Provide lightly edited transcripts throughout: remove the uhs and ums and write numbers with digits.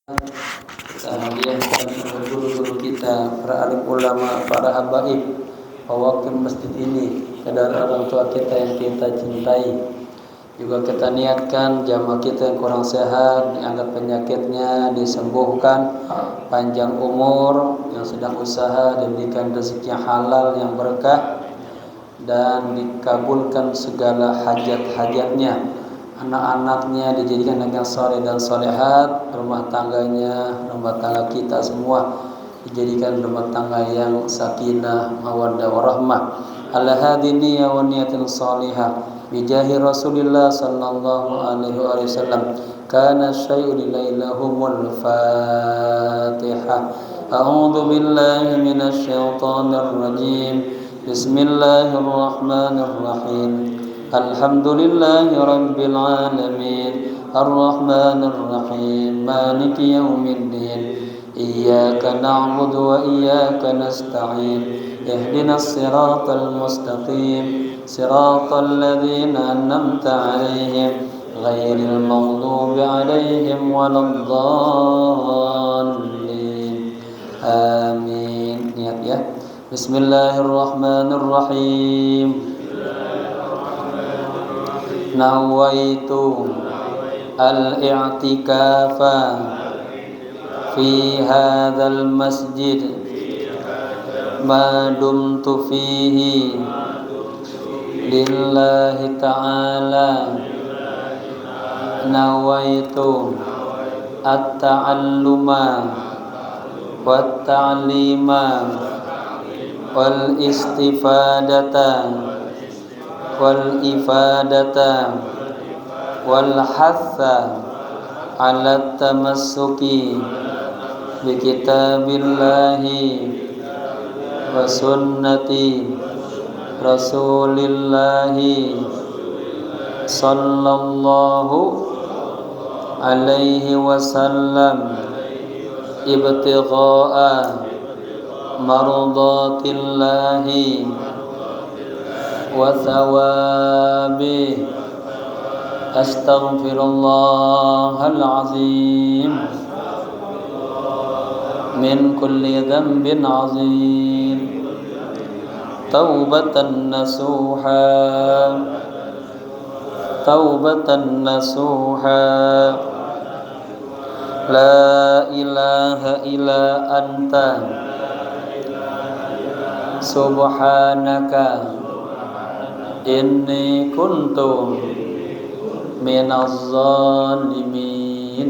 Kita hadiahkan kepada guru-guru kita, para alim ulama, para habaib, pewakil masjid ini, kepada orang tua kita yang kita cintai. Juga kita niatkan jamaah kita yang kurang sehat, diangkat penyakitnya, disembuhkan, panjang umur, yang sedang usaha, diberikan rezeki yang halal yang berkah, dan dikabulkan segala hajat-hajatnya. Anak-anaknya dijadikan anak yang saleh dan solehat, rumah tangganya, rumah tangga kita semua dijadikan rumah tangga yang sakinah, mawaddah warahmah. Ala hadini wa niyatin salihah bijahi Rasulillah sallallahu alaihi wasallam. Kana syai'u lilailahumul Fatihah. A'udzu billahi minasy syaithanir rajim. Bismillahirrahmanirrahim. Alhamdulillahi rabbil alamin. Ar-Rahmanir Rahim. Maliki yaumiddin. Iyyaka na'budu wa iyyaka nasta'in. Ihdinas siratal mustaqim. Siratal ladzina an'amta 'alaihim ghairil maghdubi 'alaihim waladdallin. Amin. Niat ya. Bismillahirrahmanirrahim. Nawaitu al-i'tikafa fi hadzal masjid ma dumtu fihi lillahi ta'ala. Nawaitu at-ta'alluma wat-ta'lima wal istifadata wal ifadata wal hatha ala tamassuki bi kitabillahi wa sunnati rasulillahi sallallahu alaihi wasallam ibtigha'a mardatillahi wa thawabi. Astaghfirullahal azim min kulli dhanbin azim. Taubatan nasuha, taubatan nasuha. La ilaha illa anta subhanaka inni kuntu minaz zalimin.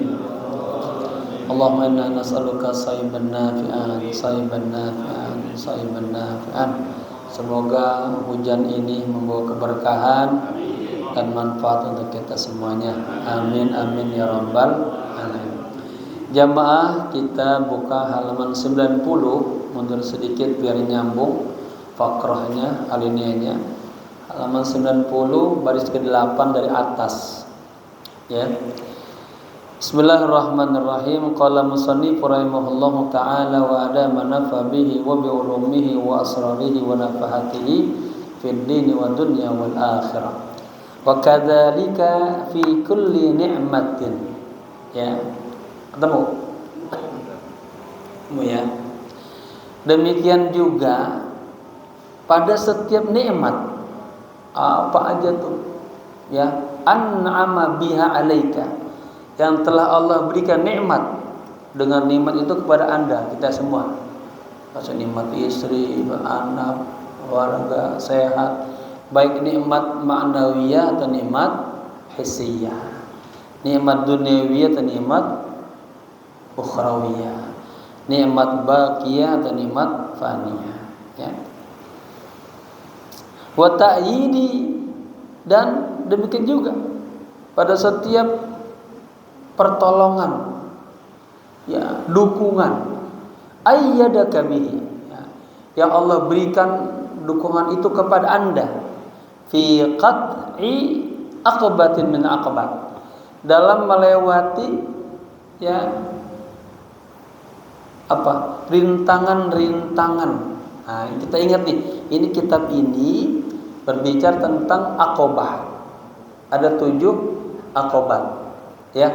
Allahumma inna nas'aluka sayyiban nafi'an, sayyiban nafi'an, sayyiban nafi'an. Semoga hujan ini membawa keberkahan dan manfaat untuk kita semuanya. Amin amin ya rabbal alamin. Jamaah, kita buka halaman 90, mundur sedikit biar nyambung fakrahnya, alinea-nya. Halaman 90 baris ke-8 dari atas. Ya. Bismillahirrahmanirrahim. Qala musannif rahimahullahu taala wa adama nafa bihi wa bi ulumihi wa asrarihi wa nafahatihi fid dini wa dunya wal akhirah. Wa kadzalika fi kulli ni'matin. Ya. Ketemu? Ya. Demikian juga pada setiap nikmat, apa aja tuh, ya, an'ama biha alaika, yang telah Allah berikan nikmat. Dengan nikmat itu kepada Anda, kita semua. Maksud nikmat istri, anak, keluarga, sehat. Baik nikmat ma'nawiyah atau nikmat hissiyah. Nikmat duniawiyah atau nikmat ukhrawiyah. Nikmat baqiyah atau nikmat faniyah, ya. Wa ta'yidi, dan demikian juga pada setiap pertolongan, ya, dukungan, ayyadaka bihi, ya, yang Allah berikan dukungan itu kepada Anda fi qat'i aqbatin min aqbat, dalam melewati, ya, apa, rintangan-rintangan. Nah, kita ingat nih, ini kitab ini berbicara tentang aqobah. Ada 7 aqobat, ya.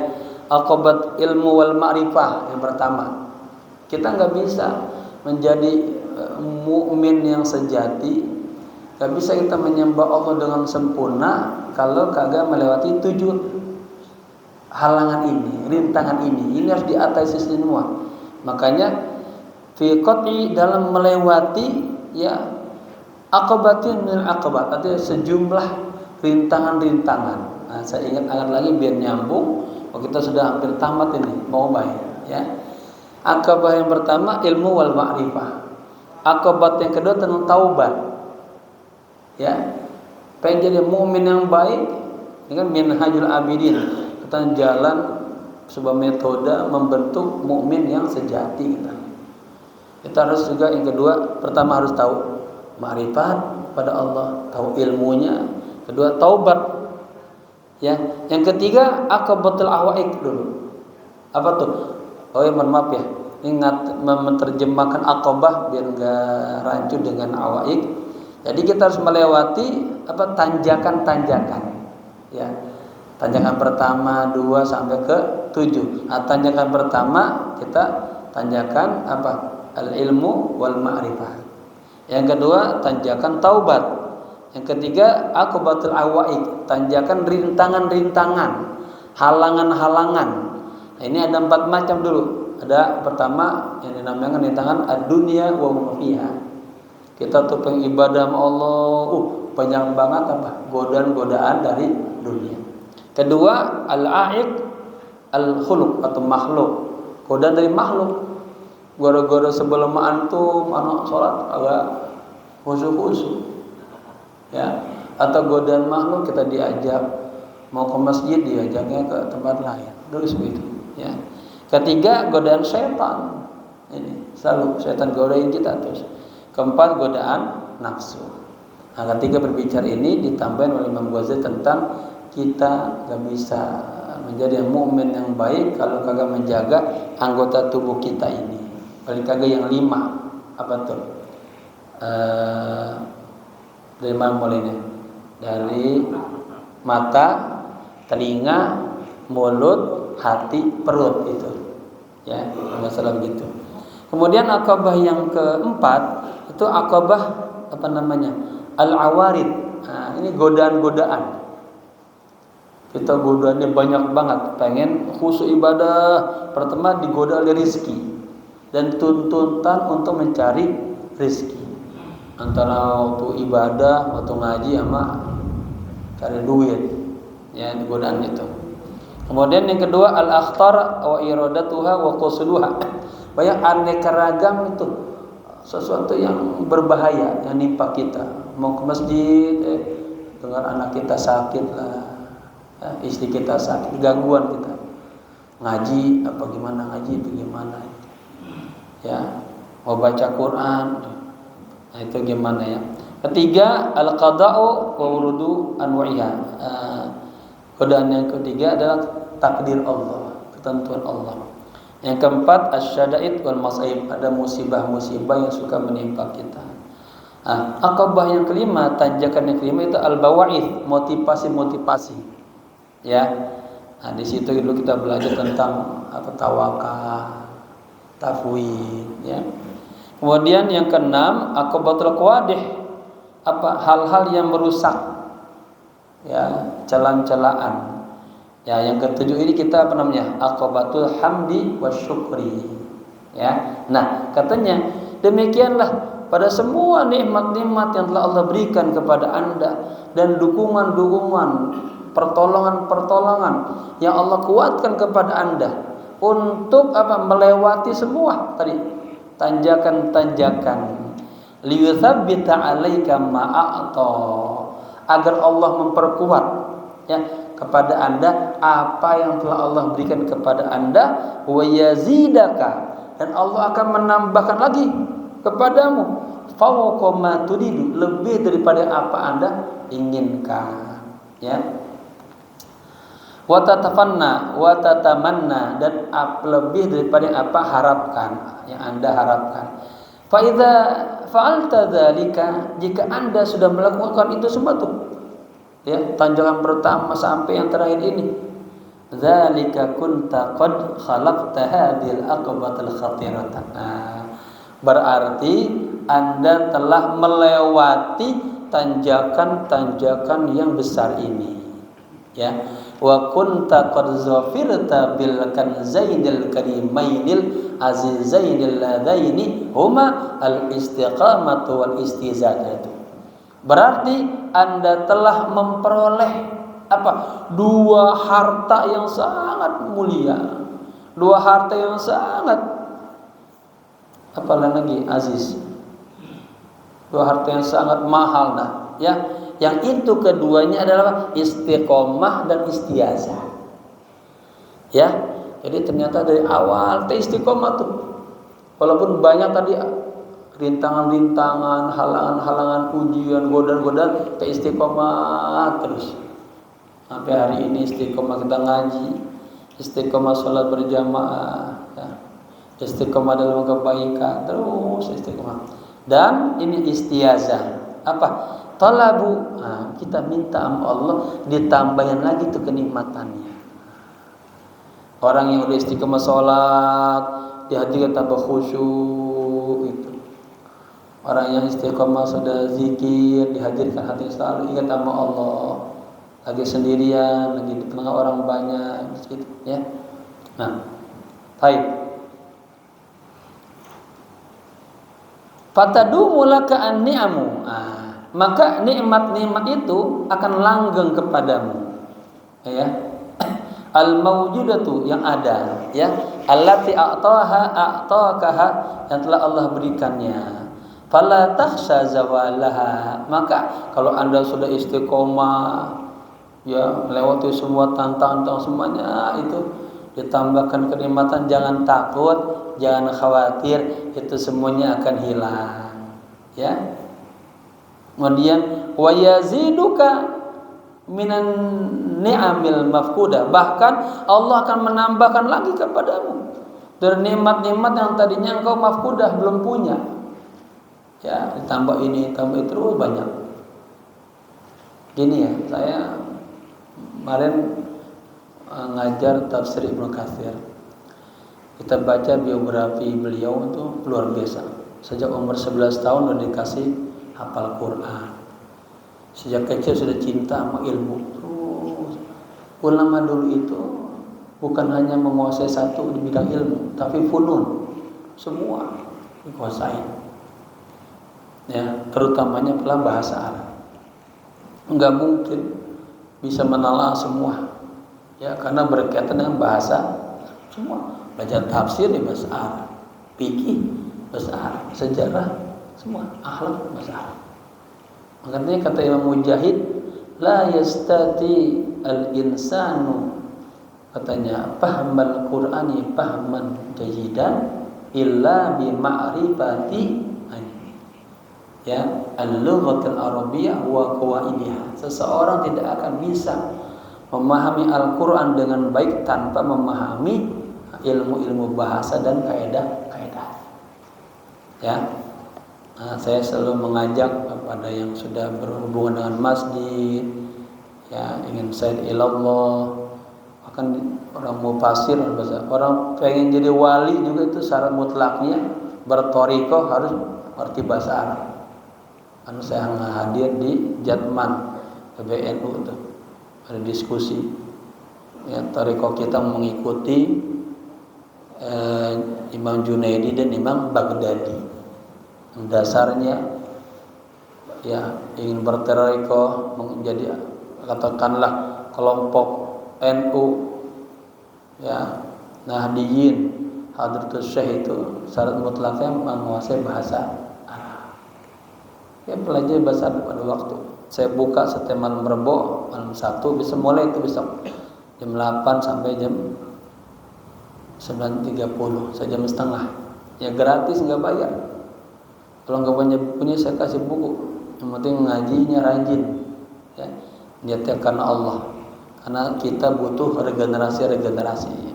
aqobat ilmu wal ma'rifah yang pertama. Kita nggak bisa menjadi mukmin yang sejati, nggak bisa kita menyembah Allah dengan sempurna kalau kagak melewati 7 halangan ini, rintangan ini. Ini harus diatasi semua. Makanya fi qat'i dalam melewati ya aqabatin min aqabat, artinya sejumlah rintangan-rintangan. Nah, saya ingat lagi biar nyambung. Kita sudah hampir tamat ini, mau baik ya. Aqabah yang pertama ilmu wal ma'rifah. Aqabat yang kedua tentang taubat. Ya. Pengen jadi mukmin yang baik, ini kan minhajul abidin. Kita jalan sebuah metode membentuk mukmin yang sejati kita harus juga yang kedua, pertama harus tahu ma'rifat pada Allah, tahu ilmunya. Kedua taubat. Ya, yang ketiga aqabatul awaik dulu. Apa tuh? Oh ya, mohon maaf ya. Ingat menerjemahkan aqabah biar enggak rancu dengan awaik. Jadi kita harus melewati tanjakan-tanjakan. Ya. Tanjakan pertama 2 sampai ke 7. Nah, tanjakan pertama kita tanjakan al-ilmu wal ma'rifah. Yang kedua tanjakan taubat. Yang ketiga aqabatul awaik, tanjakan rintangan-rintangan, halangan-halangan. Nah, ini ada 4 macam dulu. Ada pertama yang dinamakan rintangan ad-dunya wa ma fiha. Kita tuh pengibadah sama Allah, banyak banget godaan-godaan dari dunia. Kedua al-a'iq al-khuluq atau makhluk, godaan dari makhluk. Gara-gara sebelum antum anak sholat agak khusyuk-khusyuk. Ya, atau godaan makhluk kita diajak mau ke masjid, diajaknya ke tempat lain, terus begitu ya. Ketiga godaan setan, ini selalu setan godain kita terus. Keempat godaan nafsu. Nah, ketiga berbicara ini ditambahin oleh Imam Ghazali tentang kita gak bisa menjadi mukmin yang baik kalau kagak menjaga anggota tubuh kita ini. Paling kagak yang 5 apa tuh? Dari mana mulainya? Dari mata, telinga, mulut, hati, perut itu. Ya, masalah begitu. Kemudian aqabah yang keempat itu aqabah al-awarid. Nah, ini godaan-godaan. Kita godaannya banyak banget. Pengen khusyuk ibadah, pertama digoda oleh rezeki dan tuntutan untuk mencari rezeki. Antara waktu ibadah, waktu ngaji sama cari duit, ya godaan itu. Kemudian yang kedua al-akhtar wa iradatuha wa qusduha. Banyak aneka ragam itu sesuatu yang berbahaya yang nimpa kita. Mau ke masjid, dengar anak kita sakit lah, istri kita sakit, gangguan kita. Ngaji apa gimana, ngaji itu gimana? Ya, mau baca Quran. Nah, itu gimana ya? Ketiga al-qada'u wa wurudu anwa'iha. Godaan yang ketiga adalah takdir Allah, ketentuan Allah. Yang keempat asyada'id wal masaib, ada musibah-musibah yang suka menimpa kita. Aqabah yang kelima, tanjakan yang kelima itu al-bawa'id, motivasi-motivasi. Ya. Nah, di situ dulu kita belajar tentang tawakal, tafwid, ya. Kemudian yang keenam aqabatul qawadih, hal-hal yang merusak, ya, celaan-celaan. Ya, yang ketujuh ini kita aqabatul hamdi wasyukri. Ya. Nah, katanya demikianlah pada semua nikmat-nikmat yang telah Allah berikan kepada Anda dan dukungan-dukungan, pertolongan-pertolongan yang Allah kuatkan kepada Anda untuk melewati semua tadi tanjakan-tanjakan, liyuthabbita 'alaika ma'ata, agar Allah memperkuat ya kepada Anda apa yang telah Allah berikan kepada Anda, wa yazidaka, dan Allah akan menambahkan lagi kepadamu fawqa ma turidu, lebih daripada apa Anda inginkan, ya. Wa tatafanna wa tatamanna, dan lebih daripada apa harapkan, yang Anda harapkan. Fa idza fa'alta dzalika, jika Anda sudah melakukan itu semua tuh, ya, tanjakan pertama sampai yang terakhir ini, dzalika kunta qad khalaqta hadhil aqbatal khatirata. Berarti Anda telah melewati tanjakan-tanjakan yang besar ini, ya. Wa kunta qad zafirta bil kanzainil karimainil azizainil ladaini huma al istiqamatu wal istizadatu. Berarti Anda telah memperoleh apa? Dua harta yang sangat mulia, dua harta yang sangat apalagi aziz, dua harta yang sangat mahal, ya. Yang itu keduanya adalah istiqomah dan istiazah, ya. Jadi ternyata dari awal istiqomah tuh, walaupun banyak tadi rintangan-rintangan, halangan-halangan, ujian, godaan-godaan, istiqomah terus. Sampai hari ini istiqomah kita ngaji, istiqomah sholat berjamaah, ya. Istiqomah dalam kebaikan, terus istiqomah. Dan ini istiazah, apa? Talabu, kita minta sama Allah ditambahin lagi tuh kenikmatannya. Orang yang udah istiqomah sholat, di hati tambah khusyuk itu. Orang yang istiqomah sudah zikir, dihadirkan hati selalu ingat sama Allah. Lagi sendirian, lagi di tengah orang banyak, gitu, ya. Nah, baik. Fatadumu laka an-ni'amu. Maka nikmat-nikmat itu akan langgeng kepadamu, ya. Al-mawjudatu yang ada, ya. Allati a'takaha yang telah Allah berikannya. Fala takhsha zawalaha. Maka kalau Anda sudah istiqomah, ya, melewati semua tantangan semuanya itu, ditambahkan kenikmatan, jangan takut, jangan khawatir, itu semuanya akan hilang, ya. Kemudian wa yaziduka minan ni'amil mafkudah, bahkan Allah akan menambahkan lagi kepadamu dari nikmat-nikmat yang tadinya engkau mafkudah, belum punya, ya, ditambah ini, tambah itu, banyak. Gini ya, saya kemarin ngajar tafsir Ibnu Katsir. Kita baca biografi beliau itu luar biasa. Sejak umur 11 tahun udah dikasih hafal Quran. Sejak kecil sudah cinta sama ilmu. Terus ulama dulu itu bukan hanya menguasai satu di bidang ilmu, tapi funun semua dikuasai. Ya, terutamanya pula bahasa Arab. Enggak mungkin bisa menelaah semua. Ya, karena berkaitan dengan bahasa semua. Belajar tafsir di bahasa Arab, fikih bahasa Arab, sejarah semua, akhlak bahasa Arab. Makanya kata Imam Mujahid, la yastati al-insanu, katanya, fahmal Qur'ani fahman jayidan illa bi ma'rifati, ya, al-lughatul arabiyyah wa qawaidiha. Seseorang tidak akan bisa memahami Al-Qur'an dengan baik tanpa memahami ilmu-ilmu bahasa dan kaidah-kaidah, ya. Nah, saya selalu mengajak kepada yang sudah berhubungan dengan masjid, ya, ingin said ilallah, bahkan orang mufasir, orang pengen jadi wali juga itu syarat mutlaknya bertoriko harus ngerti bahasa Arab. Anu saya hadir di Jatman PBNU itu ada diskusi, ya, toriko kita mengikuti Imam Junaidi dan Imam Baghdadi. Dasarnya, ya, ingin bertoriko menjadi katakanlah kelompok NU, ya, Nahdiyin, Hadratus Syekh, itu syarat mutlaknya menguasai bahasa Arab. Ya, pelajari bahasa Arab pada waktu. Saya buka setiap malam Rebo, malam 1 bisa mulai itu besok jam 8 sampai jam 9.30, sejam setengah. Ya, gratis, nggak bayar. Kalau nggak punya bukunya saya kasih buku. Yang penting ngajinya rajin, ya, niatnya karena Allah. Karena kita butuh regenerasi.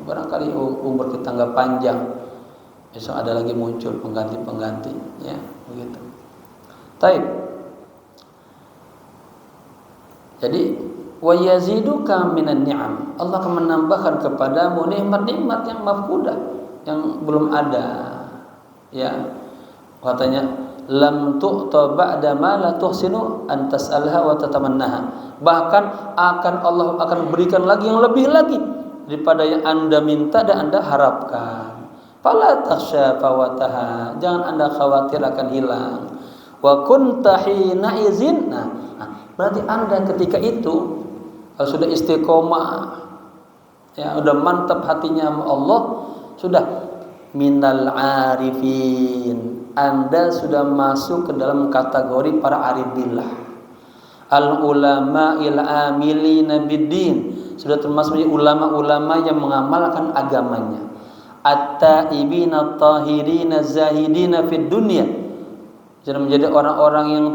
Barangkali umur kita nggak panjang, besok ada lagi muncul pengganti, ya, begitu. Taib. Jadi wa yaziduka minan ni'am. Allah akan menambahkan kepadamu nikmat-nikmat yang mafkudah, yang belum ada. Ya. Katanya lam tu'ta ba'da ma la tuhsinu an tas'alha wa tatamannaha. Bahkan Allah akan berikan lagi yang lebih lagi daripada yang Anda minta dan Anda harapkan. Fala takhsha fawataha. Jangan Anda khawatir akan hilang. Wa kunta hina izin. Nah, berarti Anda ketika itu sudah istiqomah, ya sudah mantap hatinya sama Allah, sudah minal arifin. Anda sudah masuk ke dalam kategori para arif billah. Al ulama il amilina biddin, sudah termasuk ulama-ulama yang mengamalkan agamanya. At-taibina at-tahirina zahidina fid dunya, jadi menjadi orang-orang yang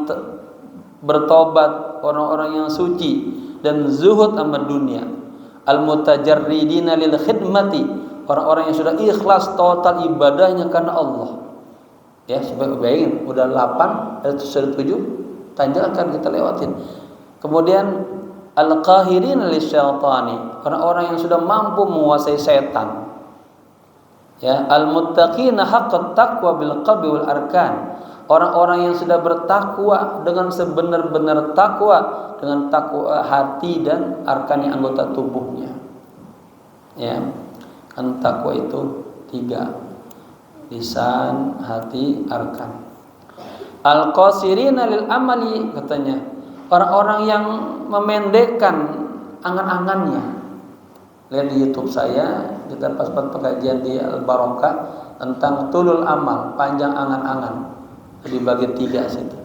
bertobat, orang-orang yang suci dan zuhud sama dunia. Al-mutajarridina lil khidmati, orang-orang yang sudah ikhlas total ibadahnya karena Allah. Ya, supaya bayangin udah 8 atau sudah 7 tanjakan kita lewatin. Kemudian al-qahirina lisyaitani, orang-orang yang sudah mampu menguasai setan. Ya, al-muttaqina haqqat taqwa bil qalbi wal arkan, orang-orang yang sudah bertakwa dengan sebenar-benar takwa, dengan takwa hati dan arkannya anggota tubuhnya. Ya, kan takwa itu 3. Lisan, hati, arkan. Al-qasirina lil amali, katanya orang-orang yang memendekkan angan-angannya. Lihat di YouTube saya, kita pas pengajian di Al-Barokah tentang tulul amal, panjang angan-angan. Dibagi 3 situ.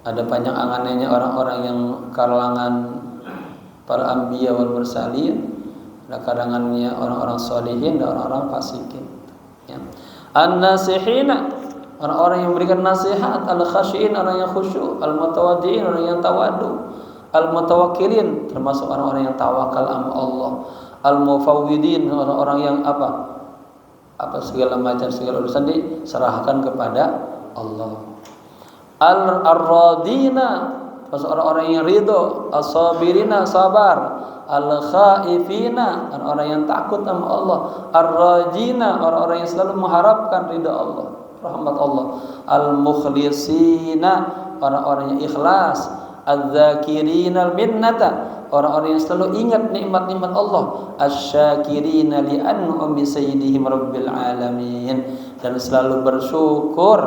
Ada panjang angannya orang-orang yang kalangan para anbiya wal mursalin, ada kalangannya orang-orang sholihin dan orang-orang fasikin. Ya. An-nasihina, orang-orang yang memberikan nasihat. Al-khasyiin, orang yang khusyuk. Al-mutawaddiin, orang yang tawadu. Al-mutawakkilin, termasuk orang-orang yang tawakal sama Allah. Al-mufawwidin, orang-orang yang segala macam segala urusan diserahkan kepada Allah. Al-radina, orang-orang yang ridho. As-sabirina, sabar. Al-khaifina, orang-orang yang takut sama Allah. Ar-rajina, orang-orang yang selalu mengharapkan ridha Allah, rahmat Allah. Al-mukhlisina, orang-orang yang ikhlas. Al-dzakirina al-minnata, orang-orang yang selalu ingat nikmat-nikmat Allah. Asy-syakirina li an'ami sayyidihim rabbil alamin, dan selalu bersyukur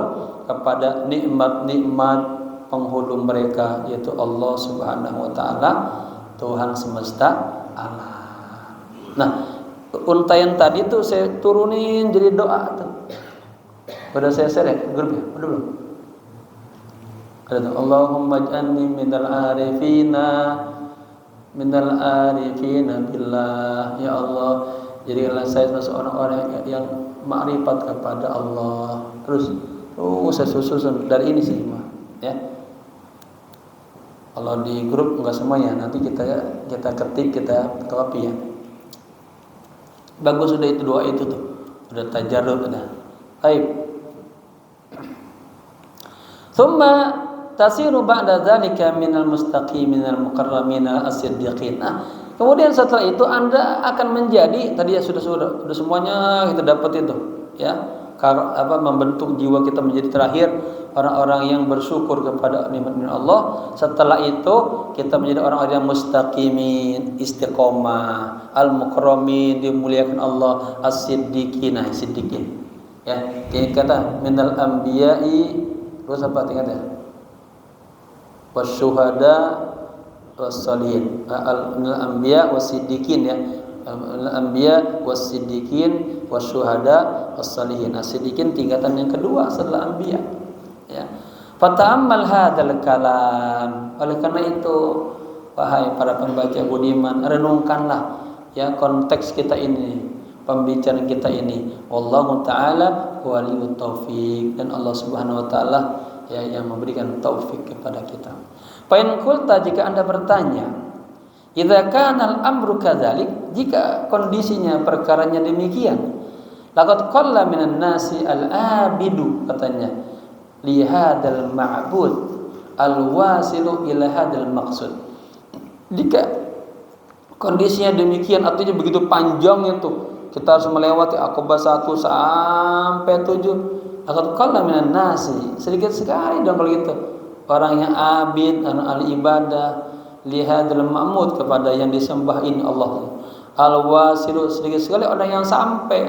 kepada nikmat-nikmat penghulu mereka, yaitu Allah Subhanahu wa taala, Tuhan semesta alam. Nah, untayan tadi tuh saya turunin jadi doa tuh. Udah saya share ya grup ya? Udah belum? Ada tuh, Allahumma ij'alni minal arifina billah. Ya Allah, jadikanlah saya seorang orang yang makrifat kepada Allah. Terus saya susun dari ini sih, ya. Kalau di grup enggak semuanya, nanti kita ketik, kita copy ya. Bagus sudah itu doa itu tuh. Udah tajarrud udah. Baik. Thumma tasiru ba'da dzalika minal mustaqiminal mukarraminal as-siddiqin. Nah, kemudian setelah itu Anda akan menjadi, tadi ya sudah semuanya kita dapat itu, ya. Membentuk jiwa kita menjadi terakhir orang-orang yang bersyukur kepada nikmat Allah. Setelah itu kita menjadi orang-orang yang mustaqimin, istiqomah, al-mukarramin, dimuliakan Allah, as-siddiqin. Ya, ini kata minal anbiya'i, terus apa tingkatnya? Wasyuhada wassalihin. Minal anbiya wassiddiqin, ya. Al-anbiya was-siddiqin wasyuhada was-salihin. As-siddiqin tingkatan yang kedua setelah anbiya, ya. Fata'ammal hadzal kalam. Oleh karena itu, wahai para pembaca budiman, renungkanlah ya konteks kita ini, pembicaraan kita ini. Wallahu taala waliyut taufik, dan Allah Subhanahu wa taala ya yang memberikan taufik kepada kita. Fa in qulta, jika Anda bertanya, idza kana al-amru kadzalik, jika kondisinya perkaranya demikian, laqad qalla minan nasi al-abidu, katanya, li hadzal ma'bud al-wasilu ila hadzal maqsud. Jika Kondisinya demikian, artinya begitu panjangnya tuh. Kita harus melewati Aqabah 1 sampai 7. Akan qalla minan nasi. Sedikit sekali dong kalau gitu. Orang yang abid, ahli ibadah, lihadul ma'mud, kepada yang disembah ini Allah. Al-wasilu, sedikit sekali orang yang sampai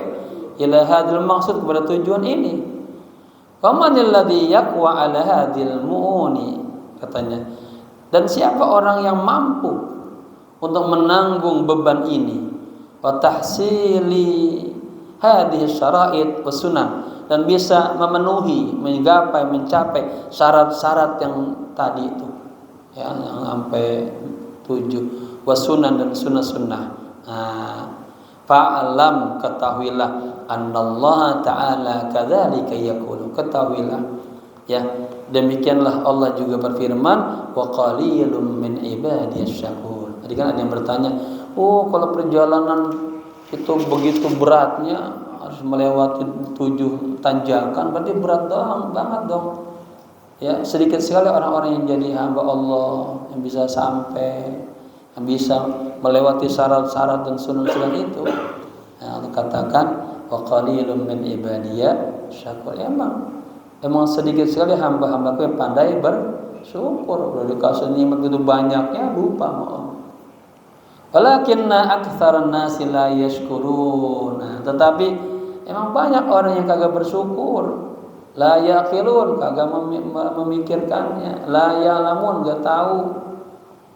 ila hadil maksud, kepada tujuan ini. Famanil ladzi yaqwa ala hadil mu'uni, katanya. Dan siapa orang yang mampu untuk menanggung beban ini, wa tahsili hadhihi syara'id was sunnah, dan bisa memenuhi, mencapai syarat-syarat yang tadi itu, ya, yang sampai 7, was sunnah, dan sunnah-sunnah. Fa'alam, ketahuilah, annallaha ta'ala kadzalika yaqulu, ketahuilah, ya, demikianlah Allah juga berfirman, wa qalilum min ibadiyasy syakur. Tadi kan ada yang bertanya, oh kalau perjalanan itu begitu beratnya, harus melewati 7 tanjakan, berarti berat banget dong. Ya, sedikit sekali orang-orang yang jadi hamba Allah, yang bisa sampai, yang bisa melewati syarat-syarat dan sunnah-sunnah itu. Nah, Allah katakan wa qalilum min ibadiyya syakur. Emang sedikit sekali hamba-hambaku yang pandai bersyukur. Udah dikasih nikmat itu banyaknya, lupa sama Allah. Walakinna aktsaran nasi la yashkurun. Nah, tetapi emang banyak orang yang kagak bersyukur. La yaqilun, kagak memikirkannya. La ya'lamun, enggak tahu.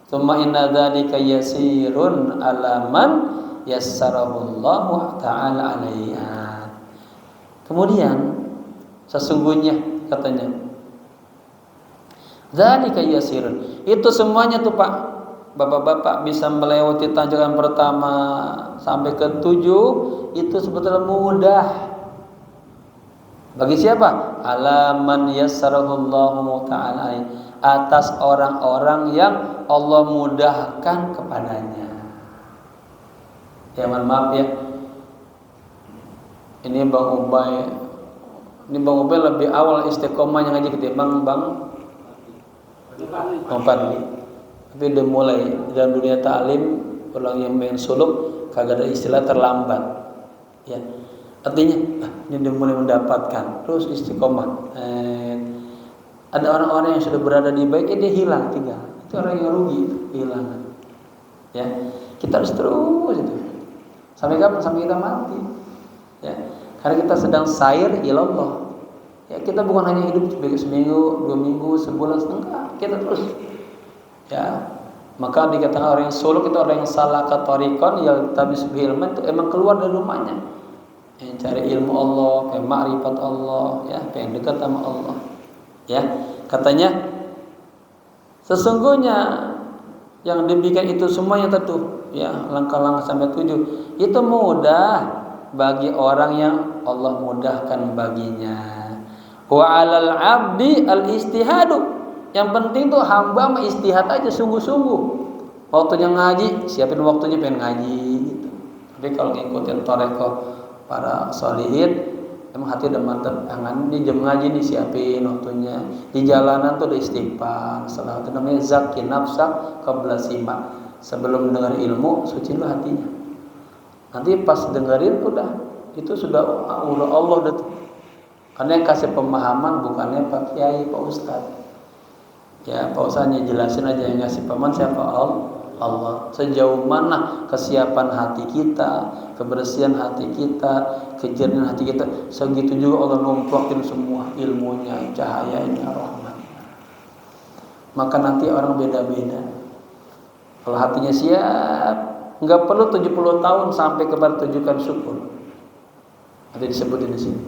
Tsumma inna dzalika yasirun ala man yassarahullahu ta'ala alaiha. Kemudian sesungguhnya, katanya, dzalika yasirun, itu semuanya tuh Pak, Bapak-bapak, bisa melewati tanjakan pertama sampai ke 7, itu sebetulnya mudah. Bagi siapa? Alaman yassarahullahu ta'ala, atas orang-orang yang Allah mudahkan kepadanya. Ya, mohon maaf ya. Ini Bang Ubay lebih awal istiqomahnya ngaji ketimbang Bang Fadli. Tapi udah mulai dalam dunia taklim, orang yang main suluk kagak ada istilah terlambat. Ya. Artinya ini udah mulai mendapatkan, terus istiqomah. Ada orang-orang yang sudah berada di baik, dia hilang tinggal. Itu orang yang rugi, hilang. Ya, kita harus terus itu. Sampai kapan? Sampai kita mati. Ya, karena kita sedang sair ilallah. Ya, kita bukan hanya hidup seminggu, 2 minggu, sebulan, setengah. Kita terus. Ya, maka dikatakan orang yang suluk itu orang yang salah katorikon, yang tabis ilmu itu emang keluar dari rumahnya. Yang cari ilmu Allah, pengen ma'rifat Allah, ya, pengen dekat sama Allah. Ya, katanya sesungguhnya yang demikian itu semuanya tentu, ya, langkah-langkah sampai 7 itu mudah bagi orang yang Allah mudahkan baginya. Wa 'alal 'abdi al-istihadu. Yang penting tuh hamba mah istihad aja sungguh-sungguh. Waktunya ngaji, siapin waktunya pengen ngaji gitu. Tapi kalau ngikutin thariqah para sholihin, emang hati udah mantap, jangan di jam ngaji nih siapin waktunya. Di jalanan tuh udah istighfar, salah itu namanya zakki nafsak qabla sima. Sebelum dengar ilmu, sucilah hatinya. Nanti pas dengerin udah, itu sudah Allah udah. Karena yang kasih pemahaman bukannya Pak Kiai, Pak Ustadz. Ya, Pak Ustadz jelasin aja, yang ngasih pemahaman siapa? Allah. Sejauh mana kesiapan hati kita, kebersihan hati kita, kejernihan hati kita, segitu juga Allah numpahkan semua ilmunya, cahayanya, rahmatnya. Maka nanti orang beda-beda. Kalau hatinya siap, nggak perlu 70 tahun sampai kepada tujukan syukur. Ada disebutin di sini.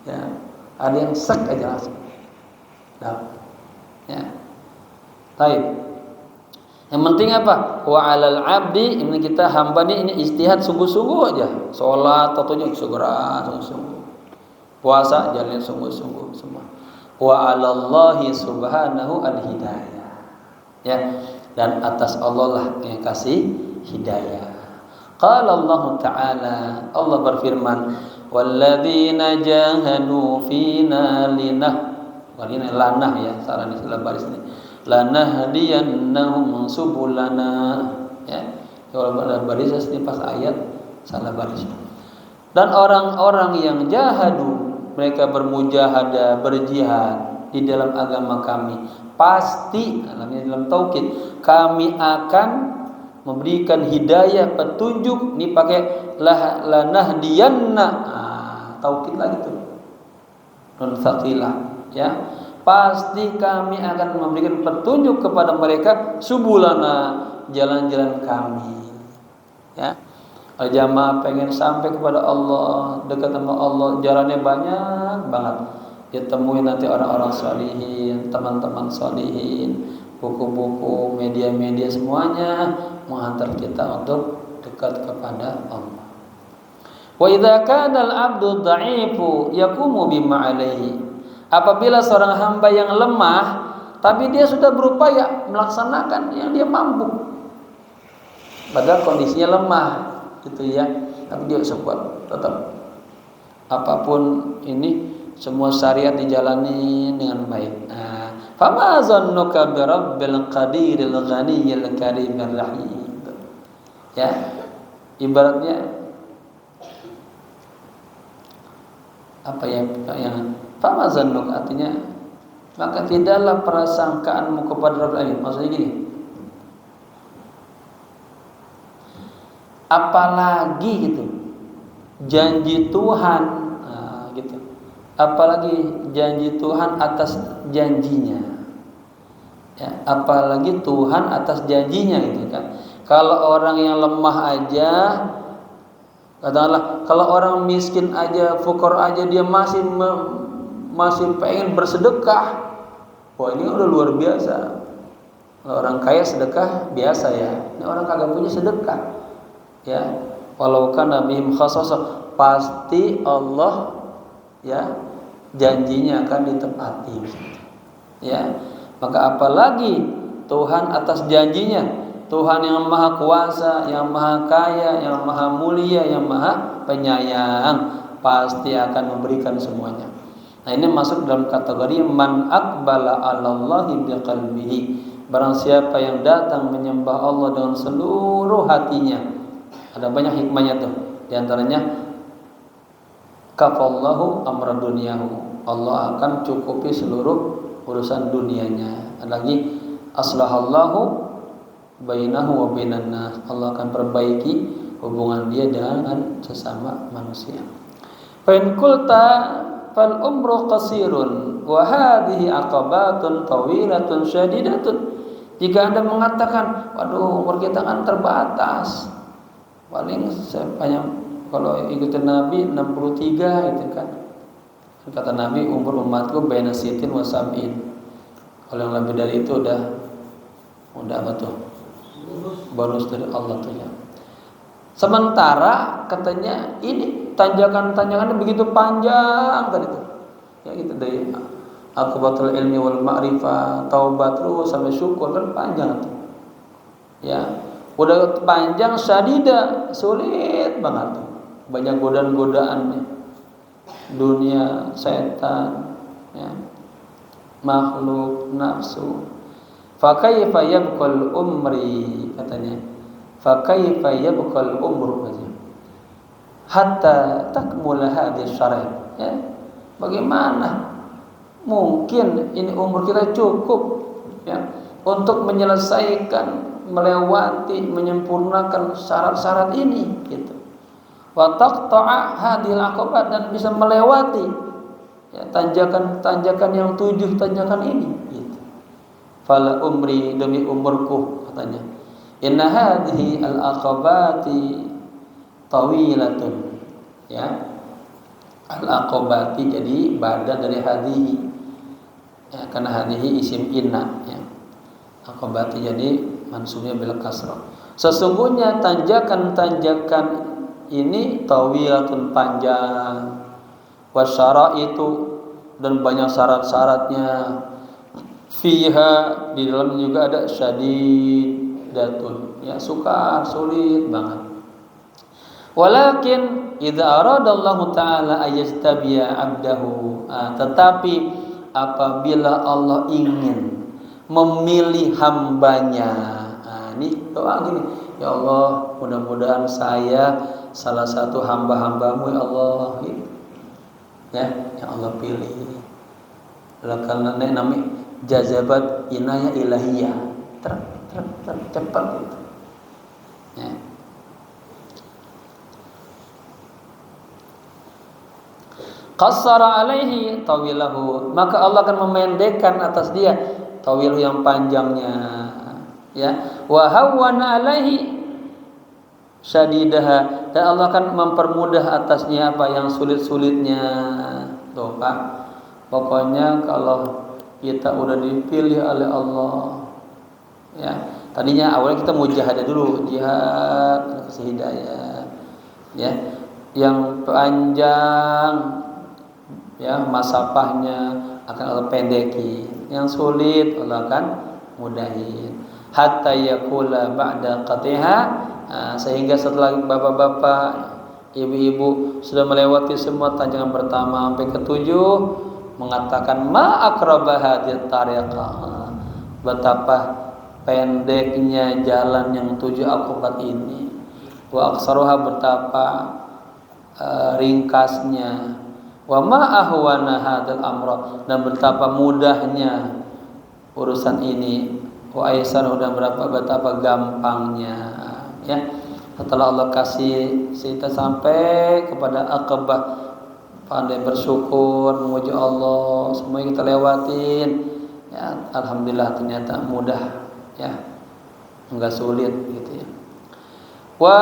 Ya, ada yang sek aja langsung. Nah, ya. Baik. Yang penting apa? Wa 'alal 'abdi, ini kita hamba ini istihad sungguh-sungguh aja. Salat tentunya segera sungguh-sungguh. Puasa jalin sungguh-sungguh semua. Wa 'alallahi subhanahu al-hidayah. Ya, dan atas Allah lah yang kasih hidayah. Qala Allah Ta'ala, Allah berfirman, walladzina jahadu fina lanah ya, salah istilah baris ini. Lanahdiyannahum subulana, ya, Kalau ada baris ini pas ayat salah baris. Dan orang-orang yang jahadu, mereka bermujahadah, berjihad di dalam agama kami, pasti dalam taukid kami akan memberikan hidayah, petunjuk. Ini pakai lanahdiyanna, taukid lagi tuh, nun tsaqilah, ya. Pasti kami akan memberikan petunjuk kepada mereka, subulana, jalan-jalan kami, ya. Kalau jamaah pengen sampai kepada Allah, dekat sama Allah, jalannya banyak banget. Dia temuin nanti orang-orang sholihin, teman-teman sholihin, buku-buku, media-media, semuanya menghantar kita untuk dekat kepada Allah. Wa idza kana al-'abdu dha'ifu yaqumu bima 'alaihi. Apabila seorang hamba yang lemah tapi dia sudah berupaya melaksanakan yang dia mampu, padahal kondisinya lemah gitu ya, tapi dia sekuat tetap apapun ini semua syariat dijalani dengan baik. Fama zannuka bi rabbil qadiril ghaniyil karimir rahim. Ya, ibaratnya apa ya yang fama zannuk, artinya maka tidaklah prasangkaanmu kepada Rabbul Alamin. Maksudnya gini, apalagi gitu janji Tuhan, gitu, apalagi janji Tuhan atas janjinya, ya, apalagi Tuhan atas janjinya gitu kan. Kalau orang yang lemah aja, katakanlah kalau orang miskin aja, fukor aja, dia masih pengen bersedekah, wah ini udah luar biasa. Orang kaya sedekah biasa ya, ini orang kagak punya sedekah, ya. Walau kana bihim khassasah, pasti Allah, ya, janjinya akan ditepati, ya. Maka apalagi Tuhan atas janjinya, Tuhan yang maha kuasa, yang maha kaya, yang maha mulia, yang maha penyayang, pasti akan memberikan semuanya. Nah, ini masuk dalam kategori man aqbala 'alallahi biqalbihi. Barang siapa yang datang menyembah Allah dengan seluruh hatinya. Ada banyak hikmahnya tuh. Di antaranya kafallahu amra dunyahu. Allah akan cukupi seluruh urusan dunianya. Ada lagi aslahallahu bainahu wa bainan nas. Allah akan perbaiki hubungan dia dengan sesama manusia. Fa in qulta fal umru qasirun wa hadhihi aqabatun tawilatun syadidatun. Jika Anda mengatakan, waduh umur kita kan terbatas, paling sepanjang kalau ikutin Nabi 63 gitu kan. Kata Nabi, umur umatku baina sitin wa sab'in. Kalau yang lebih dari itu udah apa tuh? Bonus dari Allah tuh ya. Sementara katanya ini tanjakan-tanjakannya begitu panjang tadi tuh. Ya gitu dari Aqbatul ilmi wal ma'rifah, taubat terus sampai syukur, kan panjang tuh. Ya, udah panjang syadida, sulit banget tuh. Banyak godaan-godaannya. Dunia, setan, ya. Makhluk, nafsu. Fa kaifa yabqal umri, katanya. Fa kaifa yabqal umru hatta takmula hadhihi syarah. Ya. Bagaimana mungkin ini umur kita cukup, ya, untuk menyelesaikan, melewati, menyempurnakan syarat-syarat ini gitu. Wa taqta'a hadhil aqabat, dan bisa melewati, ya, tanjakan-tanjakan yang 7 tanjakan ini gitu. Fala umri, demi umurku, katanya. Inna hadhihi al-aqabati tawilatun, ya. Al-aqabati jadi badal dari hadhihi, ya, karena hadhihi isim inna, ya. Aqabati jadi mansubnya bil kasrah. Sesungguhnya tanjakan-tanjakan ini tawilatun, panjang, wasyaraitu, dan banyak syarat-syaratnya, fiha, di dalam juga ada syadidatun, ya, sukar, sulit banget. Walakin idza aradallahu ta'ala ayastabiya 'abdahu, tetapi apabila Allah ingin memilih hambanya, ini doa gini, Ya Allah, mudah-mudahan saya salah satu hamba-hambamu ya Allah. Ya, yang Allah pilih. Karena namanya jazabat inayah ilahiyah. Cepat gitu. Ya. Qassara alaihi tawilahu, maka Allah akan memendekkan atas dia tawilahu yang panjangnya, ya. Wa hawwana alaihi syadidaha, dan Allah akan mempermudah atasnya apa yang sulit-sulitnya. Tuh Pak, pokoknya kalau kita udah dipilih oleh Allah, ya, tadinya awalnya kita mujahadah dulu, jihad kasih hidayah, ya, yang panjang, ya, masafahnya akan Allah pendeki, yang sulit Allah akan mudahin. Hatta yakula ba'da qatiha, sehingga setelah bapak-bapak, ibu-ibu sudah melewati semua tanjakan pertama sampai ketujuh, mengatakan ma aqraba hadhihi tariqah, betapa pendeknya jalan yang 7 aqobat ini, wa aqsaruha, betapa ringkasnya, wa ma ahwana hadzal amra, dan betapa mudahnya urusan ini, wa aisaru, dan betapa gampangnya, ya. Setelah Allah kasih kita sampai kepada aqabah, pandai bersyukur, memuji Allah, semua kita lewatin, ya, alhamdulillah ternyata mudah, ya, enggak sulit gitu, ya. Wa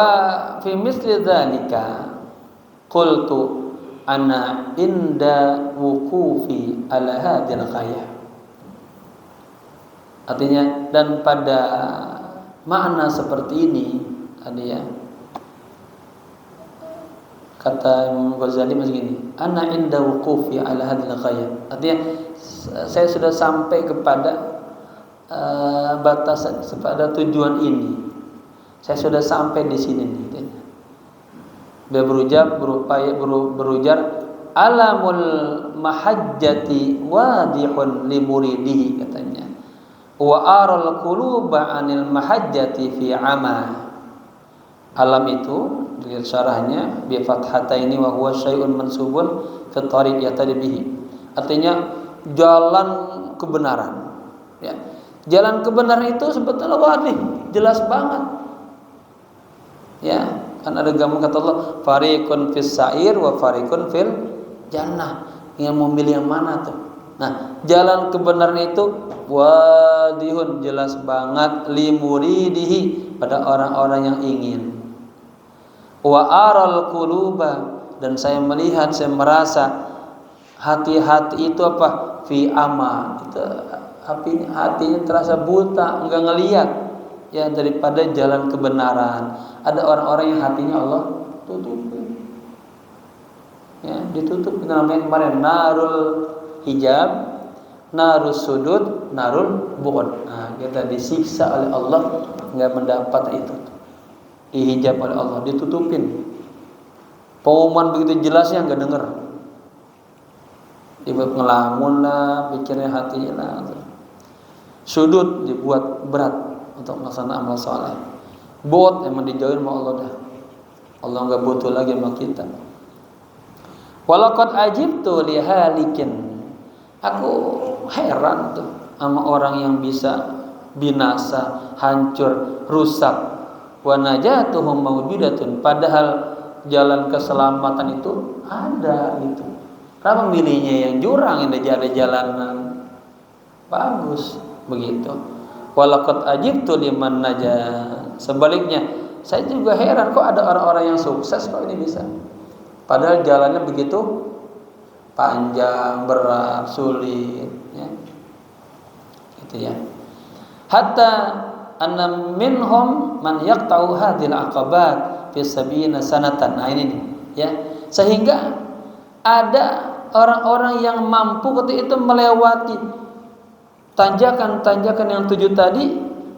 fi misli dzalika qultu ana inda wuqufi ala hadil ghayah. Artinya, dan pada makna seperti ini tadi, ya, kata Imam Ghazali masih gini, ana inda wuqufi ala hadil ghayah. Artinya saya sudah sampai kepada batasan, kepada tujuan ini. Saya sudah sampai di sini nih. Dia berujar alamul mahajjati wadihun li muridihi, katanya. Wa aral quluba anil mahajjati fi ama. Alam itu dilihat syarahnya bi fathataini wa huwa syai'un mansubun fi tariq yatadi bihi. Artinya jalan kebenaran, ya. Jalan kebenaran itu sebetulnya wadih, jelas banget. Ya, kan ada gambar kata Allah, fariqun fis sa'ir wa fariqun fil jannah. Yang mau milih yang mana tuh? Nah, jalan kebenaran itu wadihun, jelas banget, li muridihi, pada orang-orang yang ingin. Wa aral quluba, dan saya melihat, saya merasa hati-hati itu apa? Fi ama, itu hatinya terasa buta, enggak ngelihat, ya, daripada jalan kebenaran. Ada orang-orang yang hatinya Allah tutupi, ya, ditutup. Kita namanya kemarin narul hijab, narus sudud, narul bu'd. Nah, kita disiksa oleh Allah, enggak mendapat itu, dihijab oleh Allah, ditutupin. Pengumuman begitu jelasnya enggak dengar, dibuat ngelamun lah, pikirnya hatinya lah. Sudud dibuat berat untuk melaksanakan amal soleh. Bu'd emang dijauhin sama Allah dah. Allah enggak butuh lagi sama kita. Walaqad ajibtu li halikin, aku heran tuh sama orang yang bisa binasa, hancur, rusak. Wa najatuhum mawjudatun, padahal jalan keselamatan itu ada gitu. Kenapa milihnya yang jurang, yang ada jalanan bagus begitu? Walaqad ajibtu liman najah. Sebaliknya, saya juga heran kok ada orang-orang yang sukses kok ini bisa. Padahal jalannya begitu panjang, berat, sulit, ya. Gitu, ya. Hatta anna minhum man yaqta'u hadhil aqabat fi sabina sanatan. Nah, ini nih, ya. Sehingga ada orang-orang yang mampu ketika itu melewati tanjakan-tanjakan yang 7 tadi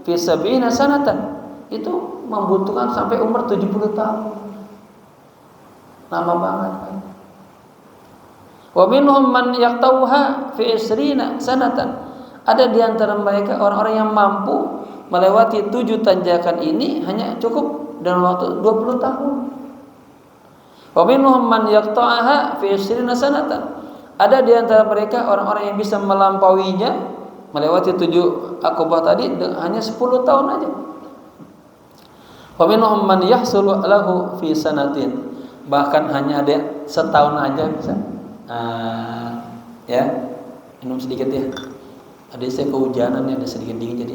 fi sabina sanatan, itu membutuhkan sampai umur 70 tahun. Lama banget, kan? Wa minhum man yaqtauha fi 20 sanatan. Ada di antara mereka orang-orang yang mampu melewati 7 tanjakan ini hanya cukup dalam waktu 20 tahun. Wa minhum man yaqta'aha fi 20 sanatan. Ada di antara mereka orang-orang yang bisa melampauinya, melewati 7 Aqabah tadi hanya 10 tahun aja. Wa minhum man yahsulu lahu fi sanatin. Bahkan hanya ada setahun aja bisa. Ya, minum sedikit ya. Ada saya kehujanan ya, ada sedikit dingin jadi.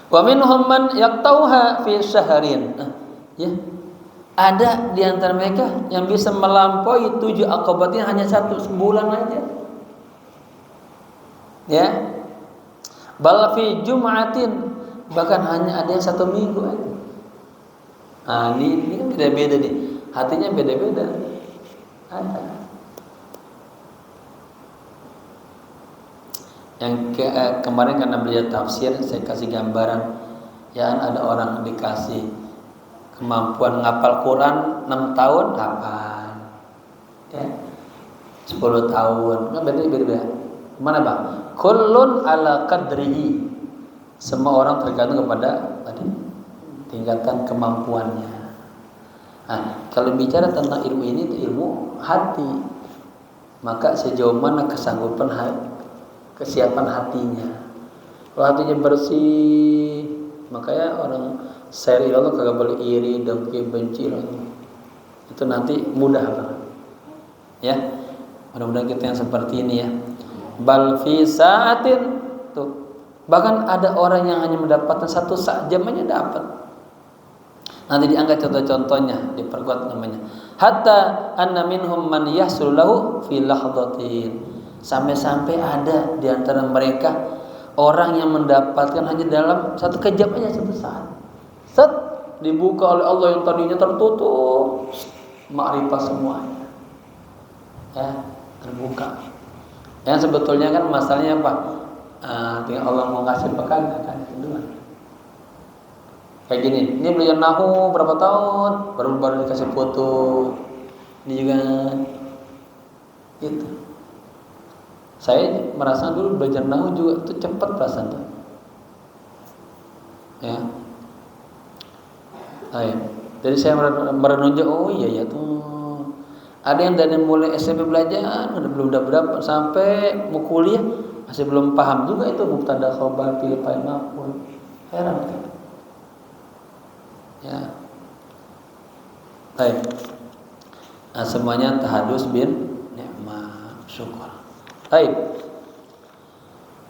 Wa minhum man yaqtauha fi syahrin. Ya. Ada di antara mereka yang bisa melampaui 7 Aqabahnya hanya 1 bulan aja. Ya. Bal fi jum'atin, bahkan hanya ada yang 1 minggu aja. Ini kan beda-beda nih. Hatinya beda-beda. Ada. Yang kemarin karena beliau tafsir, saya kasih gambaran. Ya, ada orang dikasih kemampuan ngapal Quran 6 tahun hafal. Ya. 10 tahun. Kan beda-beda. Mana Bang? Kullun ala qadrihi. Semua orang tergantung kepada tadi tingkatan kemampuannya. Kalau bicara tentang ilmu ini itu ilmu hati. Maka sejauh mana kesanggupan kesiapan hatinya. Kalau hatinya bersih, makanya orang seri Allah kagak boleh iri, dengki, benci. Itu nanti mudah banget. Ya. Mudah-mudahan kita yang seperti ini ya. Bal fi sa'atin tuh. Bahkan ada orang yang hanya mendapatkan 1 jam aja dapat. Nanti diangkat contoh-contohnya, diperkuat namanya. Hatta anna minhum man yahsul lahu fi lahdatin. Sampai-sampai ada di antara mereka orang yang mendapatkan hanya dalam 1 kejap aja, 1 saat. Set dibuka oleh Allah yang tadinya tertutup, ma'rifah semuanya. Ya, terbuka. Yang sebetulnya kan masalahnya apa? Tinggal Allah mau ngasih apa kagak kan? Kayak gini, ini belajar nahu berapa tahun, baru dikasih foto. Ini juga gitu. Saya merasa dulu belajar nahu juga itu cepat perasaan tuh. Ya. Jadi saya merenungi, oh iya ya tuh. Ada yang dari mulai SMP belajar, belum berapa sampai mau kuliah masih belum paham juga itu mubtada khabar fi'il fa'il maf'ul. Heran kan? Ya. Baik. Semuanya tahadus bin nikmat, syukur. Baik.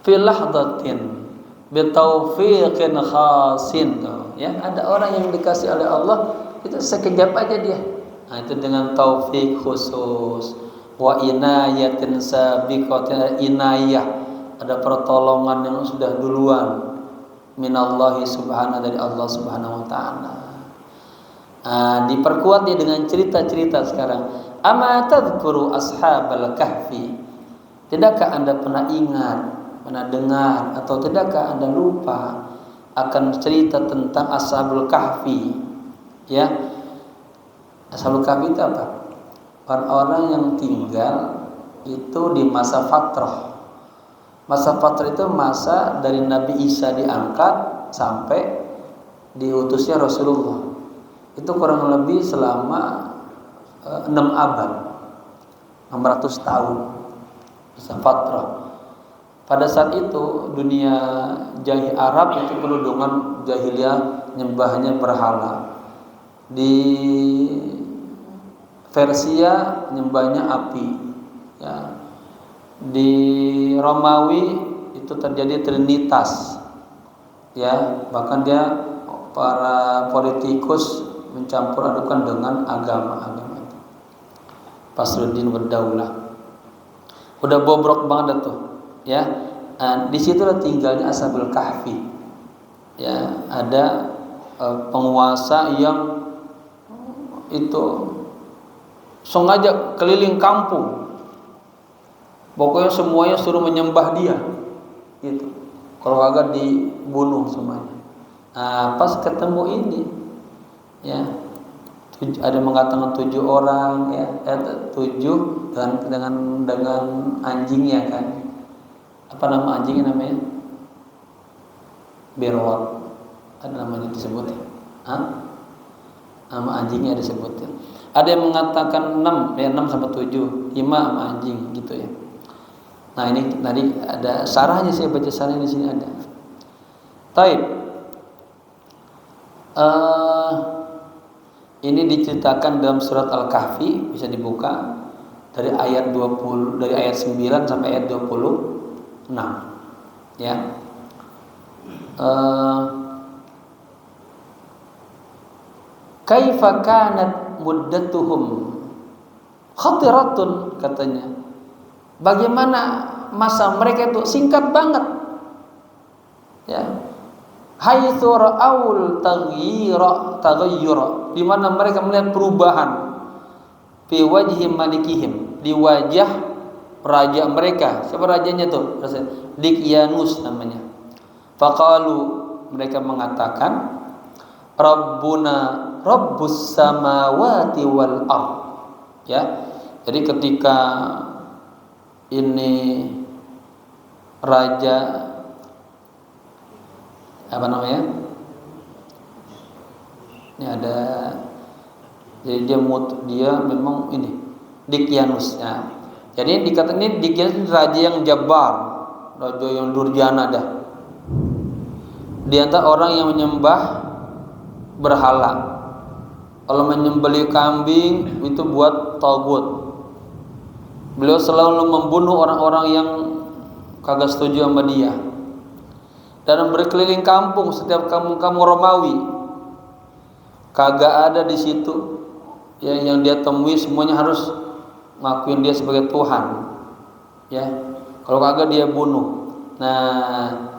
Fi lahdatin bi taufiqin khasin. Ya, ada orang yang dikasih oleh Allah itu sekejap aja dia. Itu dengan taufik khusus. Wa inayatin sabiqatin, inayah, ada pertolongan yang sudah duluan minallahi subhanahu, dari Allah subhanahu wa ta'ala. Diperkuat dia dengan cerita-cerita sekarang. Ama tadhkuru ashabal kahfi. Tidakkah Anda pernah ingat, pernah dengar, atau tidakkah Anda lupa akan cerita tentang ashabul kahfi? Ya, ashabul kahfi itu apa? Orang-orang yang tinggal itu di masa fatrah. Masa fatrah itu masa dari Nabi Isa diangkat sampai diutusnya Rasulullah. Itu kurang lebih selama 6 abad, 600 tahun. Masa fatrah. Pada saat itu dunia jahil Arab itu penuh dengan jahiliyah, nyembahnya berhala. Di Persia nyembahnya api. Ya. Di Romawi itu terjadi trinitas. Ya, bahkan dia para politikus mencampur adukan dengan agama-agama itu. Fasluddin berdaulah. Udah bobrok banget tuh. Ya, di situ tinggalnya Ashabul Kahfi. Ya, ada penguasa yang itu sengaja keliling kampung. Pokoknya semuanya suruh menyembah dia. Gitu. Kalau agak dibunuh semuanya. Pas ketemu ini, ya, Ada yang mengatakan 7 orang ya, 7 dengan anjingnya kan. Apa nama anjingnya namanya? Berwat. Ada namanya disebut. Nama anjingnya disebut. Ada yang mengatakan 6 ya, 6 sampai 7, 5 sama anjing gitu ya. Nah, ini tadi ada sarahnya, saya baca sarahnya di sini ada. Taib. Ini diceritakan dalam surat Al-Kahfi, bisa dibuka dari ayat 9 sampai ayat 26. Ya. Kaifa kanat muddatuhum khatiratun, katanya. Bagaimana masa mereka itu singkat banget. Ya. Haitsu ra'aul taghayyura, di mana mereka melihat perubahan fi wajhi malikihim, di wajah raja mereka. Siapa rajanya tuh? Dikyanus namanya. Faqalu, mereka mengatakan, Rabbuna Rabbus samawati wal ard. Ya. Jadi ketika ini raja apa namanya? Ini ada, jadi dia memang ini Dikyanus ya. Jadi dikatakan ini Dikyanus raja yang jabbar, raja yang durjana dah. Di antara orang yang menyembah berhala. Kalau menyembelih kambing itu buat tagut. Beliau selalu membunuh orang-orang yang kagak setuju sama dia. Dan berkeliling kampung, setiap kampung-kampung Romawi, kagak ada di situ yang dia temui semuanya harus ngakuin dia sebagai Tuhan. Ya, kalau kagak dia bunuh. Nah,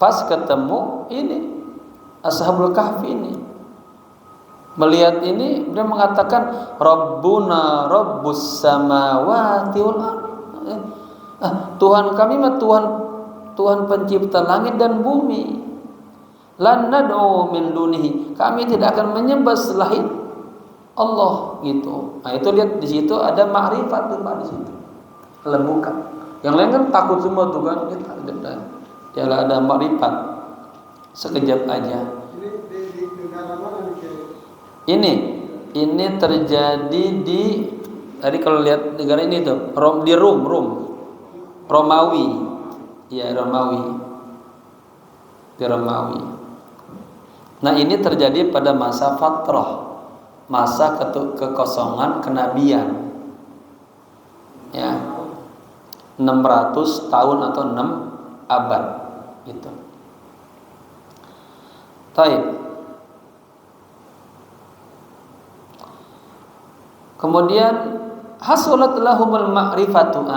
pas ketemu ini Ashabul Kahfi ini, melihat ini, dia mengatakan Rabbuna Rabbus samawati wal ard. Tuhan kami mah Tuhan pencipta langit dan bumi. Lan nad'u min dunihi, kami tidak akan menyembah selain Allah gitu. Nah, itu lihat di situ ada ma'rifat tuh Pak di situ. Lembukan. Yang lain kan takut semua tuh kan, kita jangan ada ma'rifat. Sekejap aja. Ini terjadi di, tadi kalau lihat negara ini tuh di Rom, Romawi. Ya, Romawi. Di Romawi. Nah, ini terjadi pada masa fatrah, masa kekosongan kenabian. Ya. 600 tahun atau 6 abad gitu. Taib. Kemudian hasulat lahumul ma'rifatu.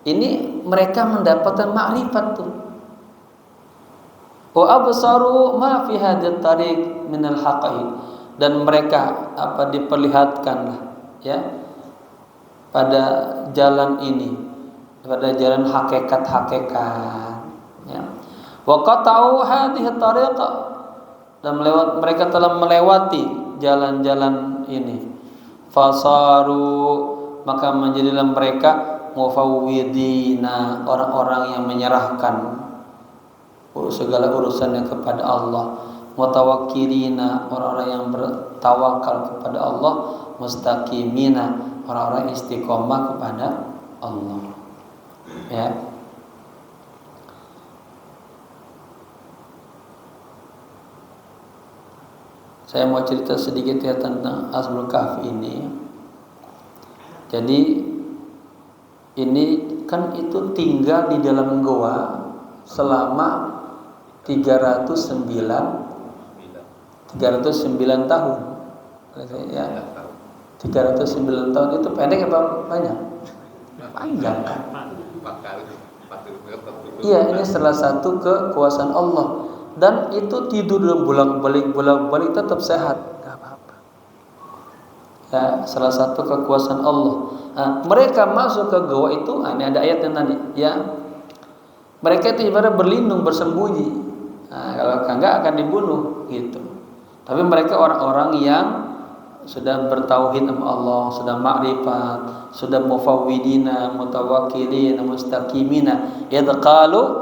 Ini mereka mendapatkan ma'rifat tuh. Wa absaru ma fi hadzal tariq min al haqaiq, dan mereka diperlihatkan ya pada jalan ini, pada jalan hakikat-hakikat ya. Wa qata'u hadhihi tariqah, dan mereka telah melewati jalan-jalan ini. Fasaru, maka menjadilah mereka mufawwidina, orang-orang yang menyerahkan segala urusannya kepada Allah. Mutawakkilina, orang-orang yang bertawakal kepada Allah. Mustaqimina, orang-orang istiqomah kepada Allah. Ya. Saya mau cerita sedikit ya tentang Ashabul Kahfi ini. Jadi ini kan itu tinggal di dalam goa selama 309 tahun. Ya. 309 tahun itu pendek apa banyak? Panjang kan? Iya, ini salah satu kekuasaan Allah, dan itu tidur dalam bolak-balik tetap sehat, nggak apa-apa. Ya, salah satu kekuasaan Allah. Nah, mereka masuk ke goa itu, ini ada ayatnya tadi, ya. Mereka itu ibarat berlindung, bersembunyi. Nah, kalau enggak akan dibunuh gitu. Tapi mereka orang-orang yang sudah bertauhid sama Allah, sudah ma'rifat, sudah mufawwidina, mutawakkilina, mustaqimina, idh qalu,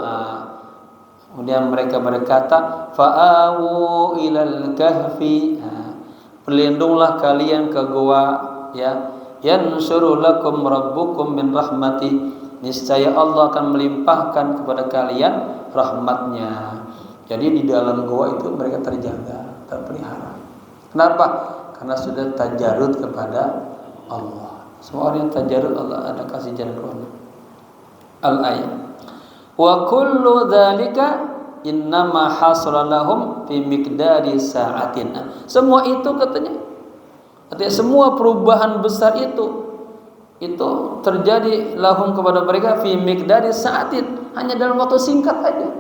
kemudian mereka berkata, fa'awu ilal kahfi, berlindunglah kalian ke gua, ya, yansuru lakum rabbukum min rahmati, niscaya Allah akan melimpahkan kepada kalian rahmatnya. Jadi di dalam gua itu mereka terjaga, terpelihara. Kenapa? Karena sudah tajarud kepada Allah. Semua orang yang tajarud Allah ada kasih jalan keluar. Al-ayat. Wa kullu dzalika innama hasala lahum fi miqdari sa'atin. Semua itu katanya, artinya semua perubahan besar itu terjadi lahum kepada mereka fi miqdari sa'atin, hanya dalam waktu singkat aja.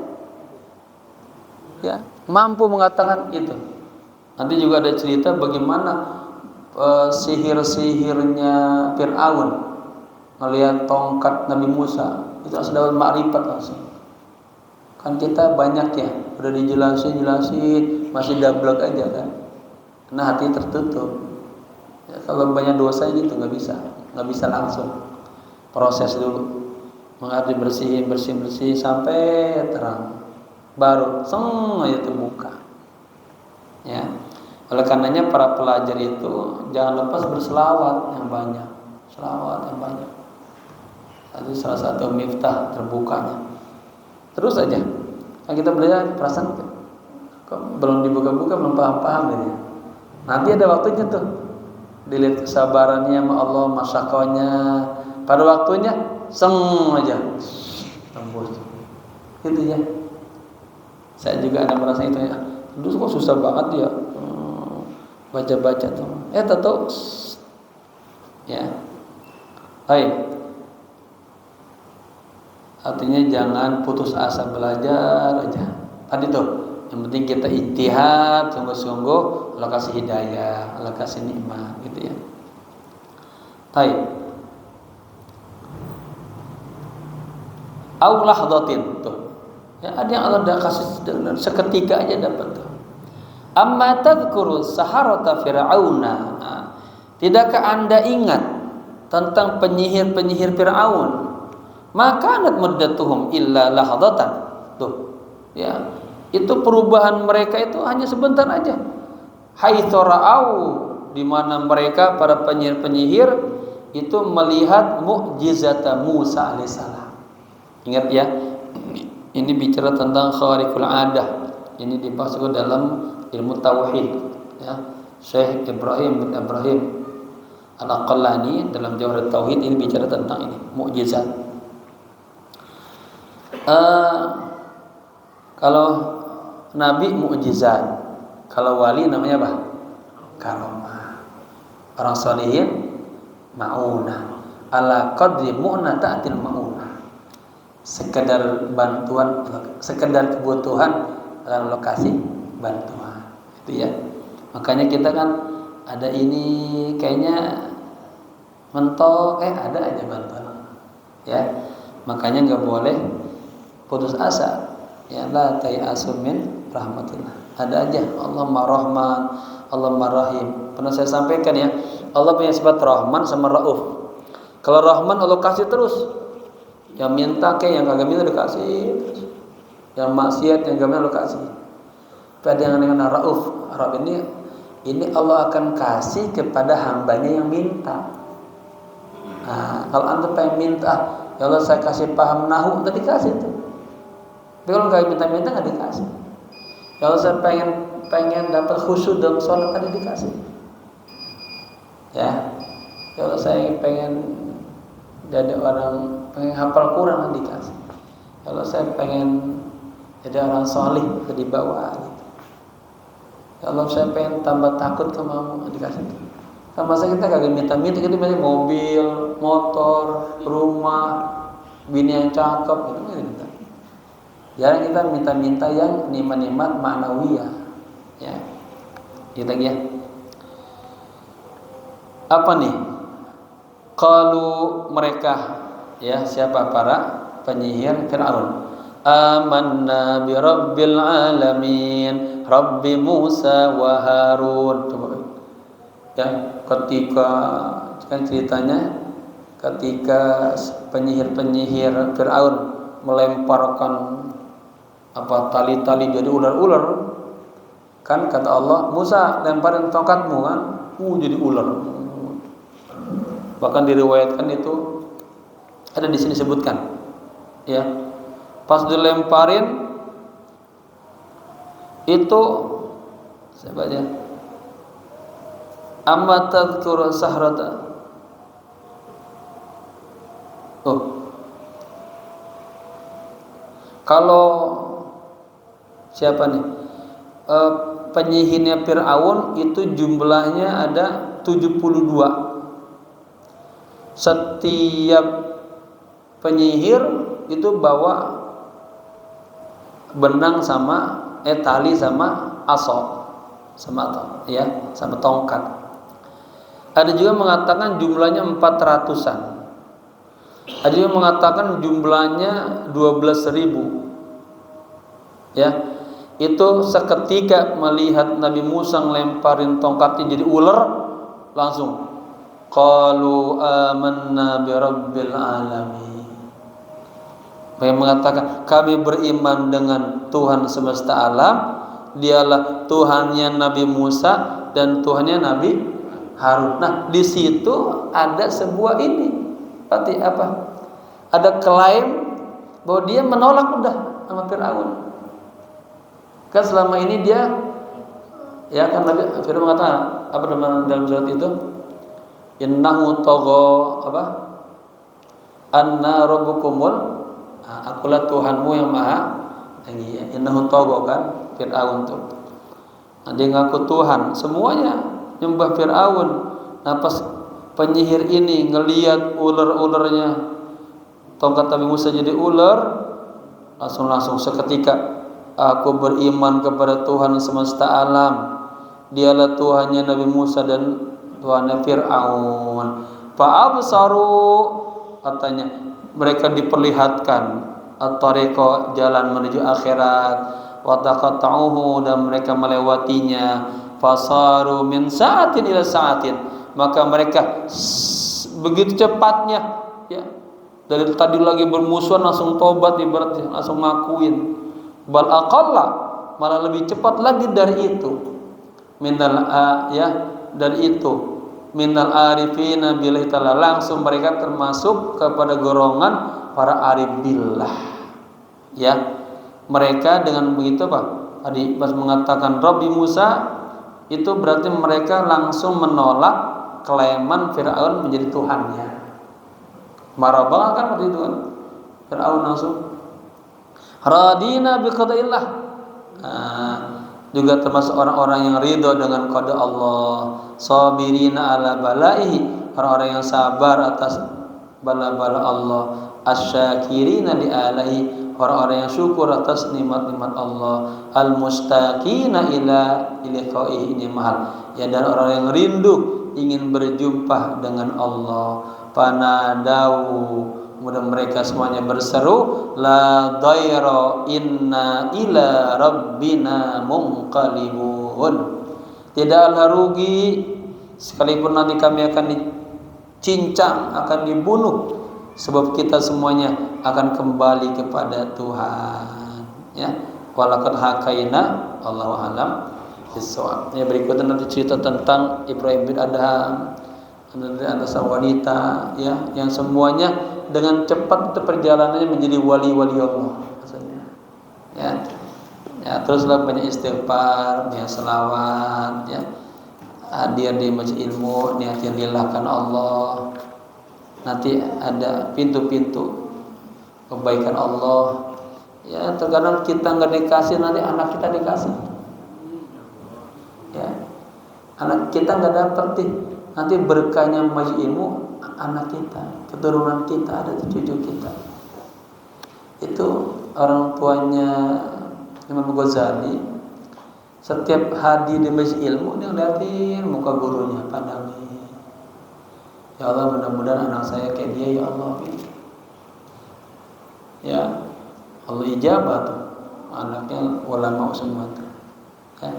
Ya, mampu mengatakan itu. Nanti juga ada cerita bagaimana sihir-sihirnya Fir'aun melihat tongkat Nabi Musa, itu sudah ma'rifat langsung. Kan kita banyak ya, udah dijelasin masih dablek aja kan, karena hati tertutup. Ya, kalau banyak dosa gitu nggak bisa langsung, proses dulu, mengerti bersih sampai terang, baru aja terbuka. Ya, oleh karenanya para pelajar itu jangan lepas berselawat yang banyak, itu salah satu miftah terbukanya. Terus aja, kan kita belajar perasaan kok belum dibuka-buka, belum paham gitu. Nanti ada waktunya tuh, dilihat kesabarannya sama Allah, masyakohnya, pada waktunya aja tembus, gitu ya. Saya juga ada merasa itu ya. Dulu kok susah banget ya baca tuh. Tahu ya. Artinya jangan putus asa belajar aja. Tadi tuh, yang penting kita ijtihad sungguh-sungguh, Allah kasih hidayah, Allah kasih nikmat gitu ya. Au lahdatin tuh. Ya, ada yang Allah dah kasih seketika aja dapat tuh. Amma tadhkuru saharata fir'auna. Tidakkah Anda ingat tentang penyihir-penyihir Fir'aun? Maka kanat muddatuhum illa lahdatan. Tuh. Ya. Itu perubahan mereka itu hanya sebentar aja. Haitsu ra'au, di mana mereka para penyihir-penyihir itu melihat mukjizat Musa alaihissalam. Ingat ya. Ini bicara tentang khariqul adah. Ini dibahas dalam ilmu tauhid ya. Syekh Ibrahim bin Ibrahim Al-Aqallani dalam Jawhar Tauhid ini bicara tentang ini, mukjizat. Kalau nabi mukjizat, kalau wali namanya apa? Karamah. Orang salihin maunah. Ala qadri mu'na ta'til maunah. Sekedar bantuan, sekedar kebutuhan dalam lokasi bantuan, itu ya. Makanya kita kan ada ini kayaknya mentok, ada aja bantuan, ya. Makanya nggak boleh putus asa, ya. La tayasu min rahmatillah. Ada aja, Allah Rahman, Allah Rahim. Pernah saya sampaikan ya, Allah punya sifat Rahman sama Rauf. Kalau Rahman Allah kasih terus. Yang minta yang kagak minta dikasih terus. Yang maksiat yang kagak minta dikasih. Tapi ada yang dengan Rauf. Rauf ini Allah akan kasih kepada hambanya yang minta. Nah, kalau anda pengen minta, ya Allah saya kasih paham nahu, anda dikasih tuh. Tapi kalau nggak minta-minta nggak dikasih. Ya Allah saya pengen dapat khusyuk dalam sholat, ada dikasih. Ya Allah saya pengen jadi orang, pengen hafal Quran, dikasih. Kalau saya pengen jadi orang solih, dibawa gitu. Kalau saya pengen tambah takut kemamu, dikasih. Sama saya kita kagak minta-minta, kita banyak mobil, motor, rumah, bini yang cakep, gitu kan minta. Jarang kita minta-minta yang nikmat-nikmat ma'nawiyah, ya. Gitu ya. Apa nih? Kalau mereka, ya, siapa para penyihir Fir'aun, amanna bi rabbil alamin rabbi Musa wa Harun. Coba. Ya, ketika kan ceritanya ketika penyihir-penyihir Firaun melemparkan tali-tali jadi ular-ular, kan kata Allah, Musa lemparin tongkatmu, kan jadi ular. Bahkan diriwayatkan itu ada di sini sebutkan, ya, pas dilemparin itu saya baca, amma tadhkur sahrata. Kalau siapa nih? Penyihirnya Fir'aun itu jumlahnya ada 72. Setiap penyihir itu bawa benang sama tali sama asok sama sama tongkat. Ada juga mengatakan jumlahnya 400-an. Ada juga mengatakan jumlahnya 12.000. Ya, itu seketika melihat Nabi Musa ngelemparin tongkatnya jadi ular, langsung qalu amanna bi rabbil alamin. Mereka mengatakan kami beriman dengan Tuhan semesta alam, dialah Tuhannya Nabi Musa dan Tuhannya Nabi Harun. Nah, di situ ada sebuah ini, berarti apa? Ada klaim bahwa dia menolak udah sama Firaun. Kan selama ini dia, ya kan Nabi Firaun mengatakan apa dalam surat itu? Innahu tagha anna rabbukumul, akulah Tuhanmu yang maha tinggi. Innahu tagha, kan Firaun tuh. Nah, dia ngaku Tuhan, semuanya nyembah Firaun. Nah, pas penyihir ini ngelihat ular-ularnya, tongkat Nabi Musa jadi ular, langsung seketika, aku beriman kepada Tuhan semesta alam, dialah Tuhannya Nabi Musa dan Tuhannya Fir'aun. Fa'absaru, katanya mereka diperlihatkan at-tariqa, jalan menuju akhirat, wa taqatta'uhu, dan mereka melewatinya, fasaru min sa'atin ila sa'atin, maka mereka begitu cepatnya, ya, dari tadi lagi bermusuhan langsung tobat, ibaratnya langsung ngakuin. Bal aqalla, malah lebih cepat lagi dari itu. Minal dari itu minal arifina billahi ta'ala, langsung mereka termasuk kepada golongan para arif billah. Ya, mereka dengan begitu tadi pas mengatakan Rabbi Musa, itu berarti mereka langsung menolak klaiman Firaun menjadi Tuhannya. Marah banget kan waktu itu kan Firaun langsung radina biqadaillah. Juga termasuk orang-orang yang ridho dengan qada Allah, sabirina ala balaihi, orang-orang yang sabar atas bala-bala Allah, asyakirina li alaihi, orang-orang yang syukur atas nikmat-nikmat Allah, al-mustaqina ila liqaihi, ini mahal, ya, dan orang yang rindu ingin berjumpa dengan Allah. Panadau, kemudian mereka semuanya berseru, la dhaira inna ila rabbina munqalibun, tidaklah rugi sekalipun nanti kami akan dicincang, akan dibunuh, sebab kita semuanya akan kembali kepada Tuhan. Ya, walaqad hakaina, Allahu a'lam bissawab. Ya, berikutnya nanti cerita tentang Ibrahim bin Adham, ada sang wanita, ya, yang semuanya dengan cepat itu perjalanannya menjadi wali-wali Allah maksudnya. Ya, teruslah banyak istighfar, banyak selawat, ya, hadir di majlis ilmu, niatin lillahkan Allah. Nanti ada pintu-pintu kebaikan Allah. Ya, terkadang kita nggak dikasih, nanti anak kita dikasih. Ya, anak kita nggak dapat nanti berkahnya majlis ilmu, anak kita, keturunan kita, ada cucu kita. Itu orang tuanya Imam Ghazali, setiap hadir di majlis ilmu dia ngeliatin muka gurunya, pandangin, ya Allah, mudah-mudahan anak saya kayak dia, ya Allah. Ya, Allah ijabah tuh, anaknya ulama semua tuh, ya.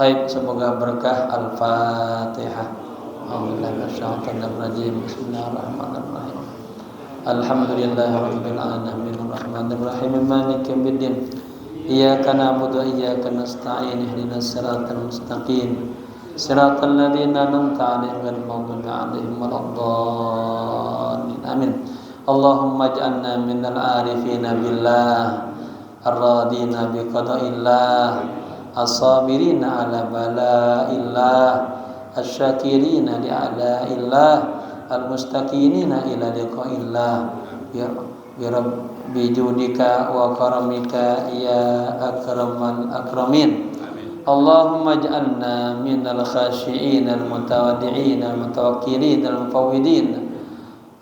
Baik, semoga berkah. Al-Fatihah. A'udzubillahi minasyaitonir rajim. Bismillahirrahmanirrahim. Alhamdulillahirabbil alamin arrahmanir rahim maliki yaumiddin. Iyyaka na'budu wa iyyaka nasta'in ihdinas siratal mustaqim. Siratal ladzina an'amta 'alaihim ghairil maghdubi 'alaihim waladdallin. Amin. Allahumma ij'alna minal 'arifina billah, ar-radina biqada'illah, as-sabirina 'ala bala'illah, asy-syakirina li'ala'illah, al-mustaqimina ila liqa'illah. Bijudika wa karamika ya akramal akramin. Allahumma ij'alna minal khashi'in al-mutawaddi'in al-mutawakkilin al-mufawwidin.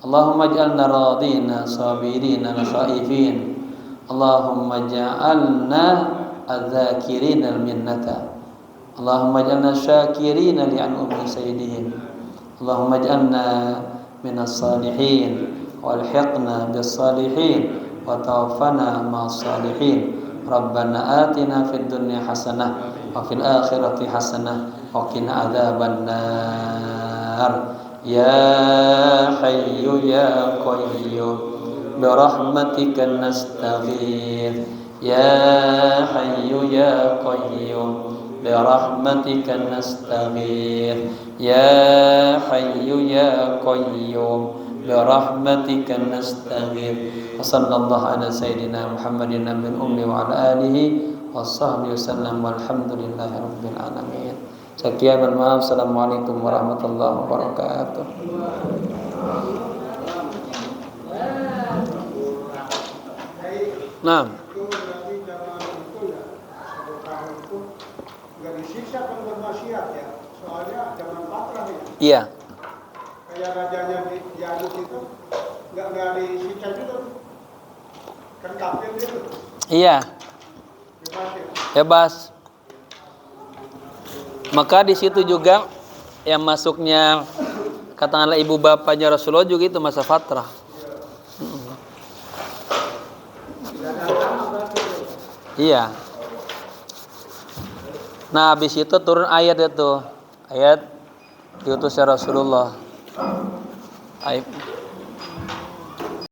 Allahumma ij'alna radina sabirin al-khaifin. Allahumma ij'alna adz-dzakirin al-minnata. Allahumma ij'alna syakirin li'an'umi sayyidihim. Allahumma ij'alna minas salihin walhiqna bis salihin wa tawaffana ma'as salihin. Rabbana atina fid dunya hasanah wa fil akhirati hasanah wa qina adzaban nar. Ya hayyu ya qayyum bi rahmatika nastaghith. Ya hayyu ya qayyum bi rahmatika nastaghith. Ya hayyu ya qayyum birahmatika nastaghith. Wa sallallahu ala sayyidina Muhammadin nabiyil ummi wa ala alihi washabbihi wasallam walhamdulillahi rabbil alamin. Sekian dan maaf. Assalamualaikum warahmatullahi wabarakatuh. Nah, nggak disiksa kalau bermaksiat ya, soalnya zaman pasrah ya. iya. Kayak rajanya diaduk itu nggak disiksa juga, kan kafir gitu. Iya. Bebas ya. Bebas. Maka di situ juga yang masuknya katakanlah ibu bapaknya Rasulullah juga itu masa fatrah. Iya. Nah, habis itu turun ayat itu. Ayat diutusnya Rasulullah. Ayat